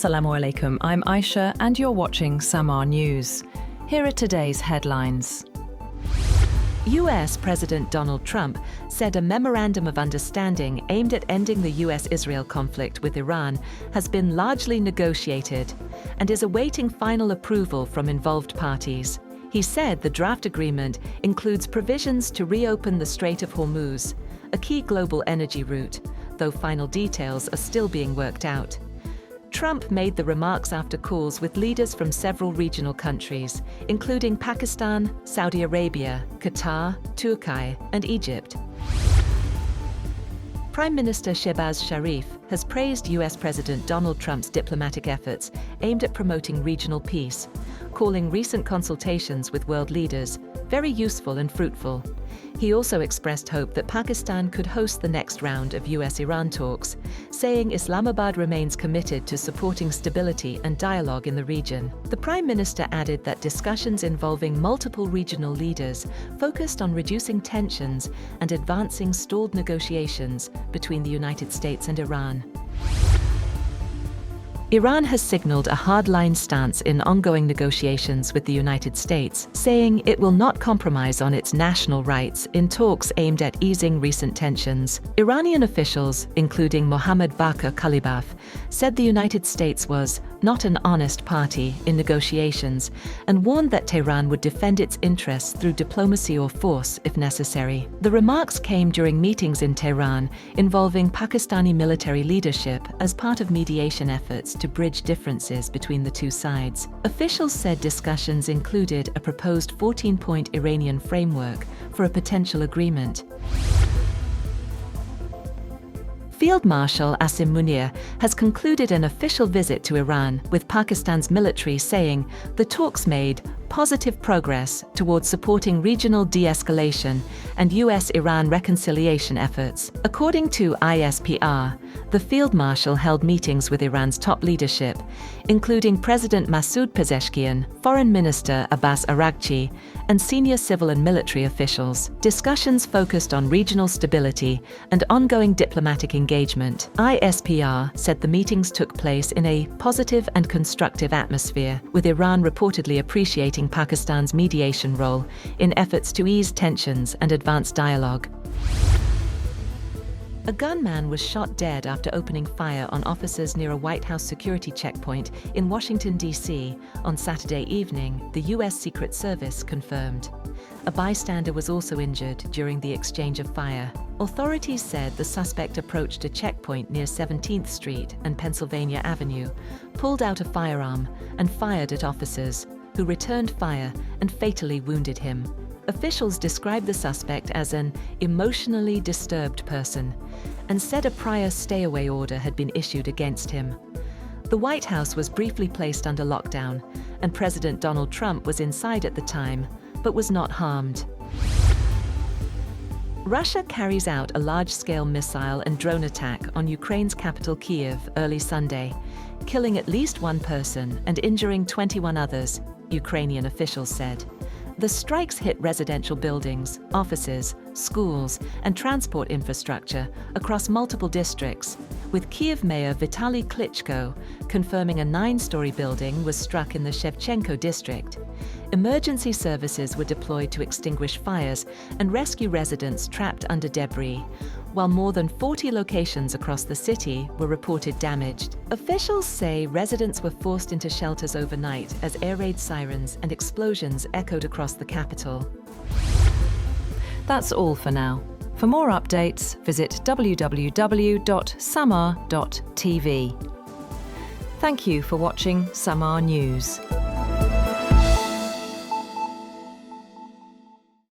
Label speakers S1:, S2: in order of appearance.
S1: Assalamu alaikum, I'm Aisha and you're watching Samaa News. Here are today's headlines.
S2: US President Donald Trump said a memorandum of understanding aimed at ending the US-Israel conflict with Iran has been largely negotiated and is awaiting final approval from involved parties. He said the draft agreement includes provisions to reopen the Strait of Hormuz, a key global energy route, though final details are still being worked out. Trump made the remarks after calls with leaders from several regional countries, including Pakistan, Saudi Arabia, Qatar, Turkey, and Egypt. Prime Minister Shehbaz Sharif has praised US President Donald Trump's diplomatic efforts aimed at promoting regional peace, calling recent consultations with world leaders very useful and fruitful. He also expressed hope that Pakistan could host the next round of US-Iran talks, saying Islamabad remains committed to supporting stability and dialogue in the region. The Prime Minister added that discussions involving multiple regional leaders focused on reducing tensions and advancing stalled negotiations between the United States and Iran. Iran has signaled a hardline stance in ongoing negotiations with the United States, saying it will not compromise on its national rights in talks aimed at easing recent tensions. Iranian officials, including Mohammad Bakr Kalibaf, said the United States was not an honest party in negotiations and warned that Tehran would defend its interests through diplomacy or force if necessary. The remarks came during meetings in Tehran involving Pakistani military leadership as part of mediation efforts to bridge differences between the two sides. Officials said discussions included a proposed 14-point Iranian framework for a potential agreement. Field Marshal Asim Munir has concluded an official visit to Iran, with Pakistan's military saying the talks made positive progress towards supporting regional de-escalation and US-Iran reconciliation efforts. According to ISPR, the Field Marshal held meetings with Iran's top leadership, including President Masoud Pezeshkian, Foreign Minister Abbas Araghchi, and senior civil and military officials. Discussions focused on regional stability and ongoing diplomatic engagement. ISPR said the meetings took place in a positive and constructive atmosphere, with Iran reportedly appreciating Pakistan's mediation role in efforts to ease tensions and advance dialogue. A gunman was shot dead after opening fire on officers near a White House security checkpoint in Washington, D.C. on Saturday evening, the U.S. Secret Service confirmed. A bystander was also injured during the exchange of fire. Authorities said the suspect approached a checkpoint near 17th Street and Pennsylvania Avenue, pulled out a firearm, and fired at officers, who returned fire and fatally wounded him. Officials described the suspect as an emotionally disturbed person and said a prior stay-away order had been issued against him. The White House was briefly placed under lockdown, and President Donald Trump was inside at the time, but was not harmed. Russia carries out a large-scale missile and drone attack on Ukraine's capital Kyiv early Sunday, killing at least one person and injuring 21 others, Ukrainian officials said. The strikes hit residential buildings, offices, schools, and transport infrastructure across multiple districts, with Kyiv Mayor Vitaly Klitschko confirming a 9-story building was struck in the Shevchenko district. Emergency services were deployed to extinguish fires and rescue residents trapped under debris, while more than 40 locations across the city were reported damaged. Officials say residents were forced into shelters overnight as air raid sirens and explosions echoed across the capital.
S1: That's all for now. For more updates, visit www.samaa.tv. Thank you for watching Samaa News.